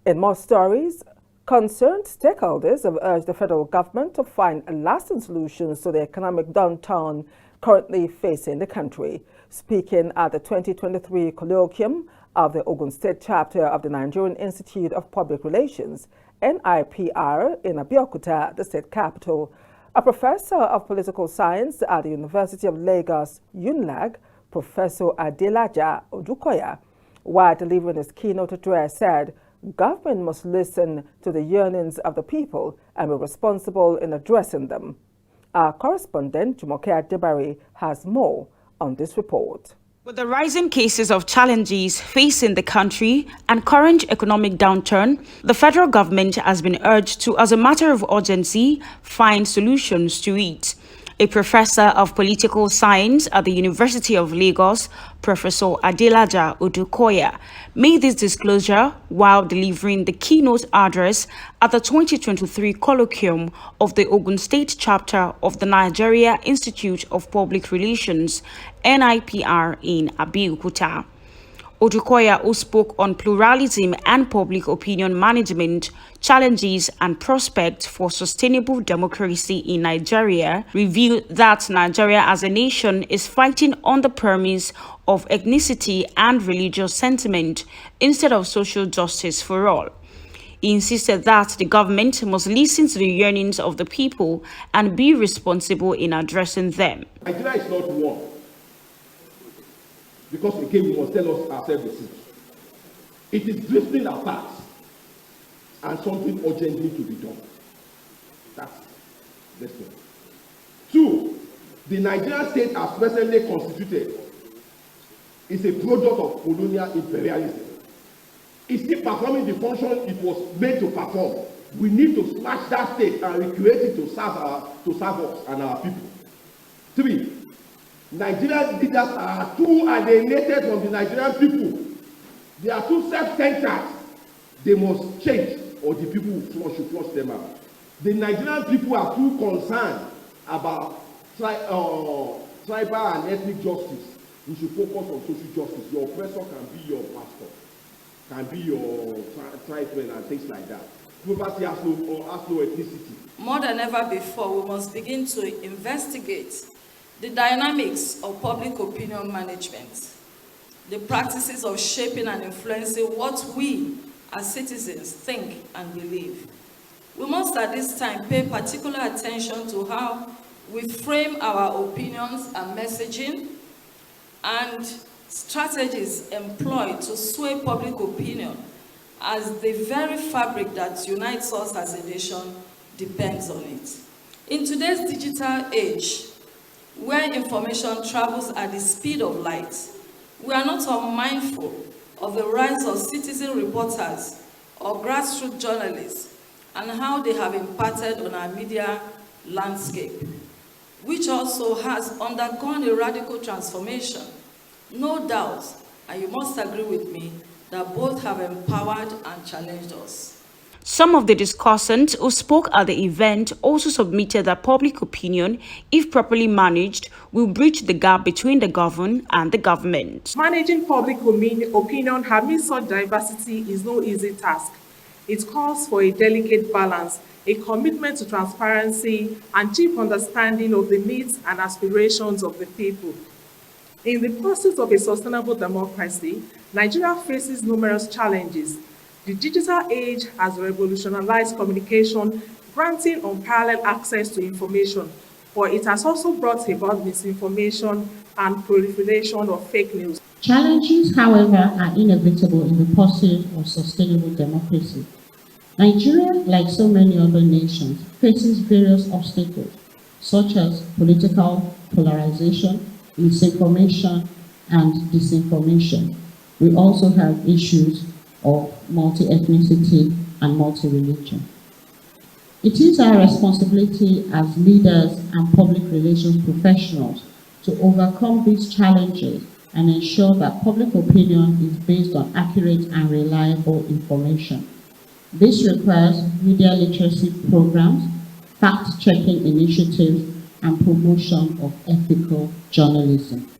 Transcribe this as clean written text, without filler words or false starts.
In more stories, concerned stakeholders have urged the federal government to find lasting solutions to the economic downturn currently facing the country. Speaking at the 2023 colloquium of the Ogun State chapter of the Nigerian Institute of Public Relations, NIPR, in Abeokuta, the state capital, a professor of political science at the University of Lagos, UNLAG, Professor Adelaja Odukoya, while delivering his keynote address, said government must listen to the yearnings of the people and be responsible in addressing them. Our correspondent, Jumoke Adebari, has more on this report. With the rising cases of challenges facing the country and current economic downturn, the federal government has been urged to, as a matter of urgency, find solutions to it. A professor of political science at the University of Lagos, Professor Adelaja Odukoya, made this disclosure while delivering the keynote address at the 2023 colloquium of the Ogun State chapter of the Nigeria Institute of Public Relations, NIPR, in Abeokuta. Odukoya, who spoke on pluralism and public opinion management, challenges and prospects for sustainable democracy in Nigeria, revealed that Nigeria as a nation is fighting on the premise of ethnicity and religious sentiment instead of social justice for all. He insisted that the government must listen to the yearnings of the people and be responsible in addressing them. Nigeria is not one. Because again, we must tell us ourselves the truth. It is drifting apart, and something urgently to be done. That's this one. 2, the Nigerian state as presently constituted is a product of colonial imperialism. It's still performing the function it was made to perform. We need to smash that state and recreate it to serve us and our people. 3, Nigerian leaders are too alienated from the Nigerian people. They are too self-centered. They must change, or the people should flush them out. The Nigerian people are too concerned about tribal and ethnic justice. We should focus on social justice. Your oppressor can be your pastor, can be your tribesman, and things like that. Poverty has no ethnicity. More than ever before, we must begin to investigate the dynamics of public opinion management, the practices of shaping and influencing what we as citizens think and believe. We must at this time pay particular attention to how we frame our opinions and messaging and strategies employed to sway public opinion, as the very fabric that unites us as a nation depends on it. In today's digital age, where information travels at the speed of light, we are not unmindful of the rise of citizen reporters or grassroots journalists and how they have impacted on our media landscape, which also has undergone a radical transformation. No doubt, and you must agree with me, that both have empowered and challenged us. Some of the discussants who spoke at the event also submitted that public opinion, if properly managed, will bridge the gap between the governed and the government. Managing public opinion amidst such diversity is no easy task. It calls for a delicate balance, a commitment to transparency, and deep understanding of the needs and aspirations of the people. In the pursuit of a sustainable democracy, Nigeria faces numerous challenges. The digital age has revolutionized communication, granting unparalleled access to information, but it has also brought about misinformation and proliferation of fake news. Challenges, however, are inevitable in the pursuit of sustainable democracy. Nigeria, like so many other nations, faces various obstacles, such as political polarization, misinformation, and disinformation. We also have issues of multi-ethnicity and multi-religion. It is our responsibility as leaders and public relations professionals to overcome these challenges and ensure that public opinion is based on accurate and reliable information. This requires media literacy programs, fact-checking initiatives, and promotion of ethical journalism.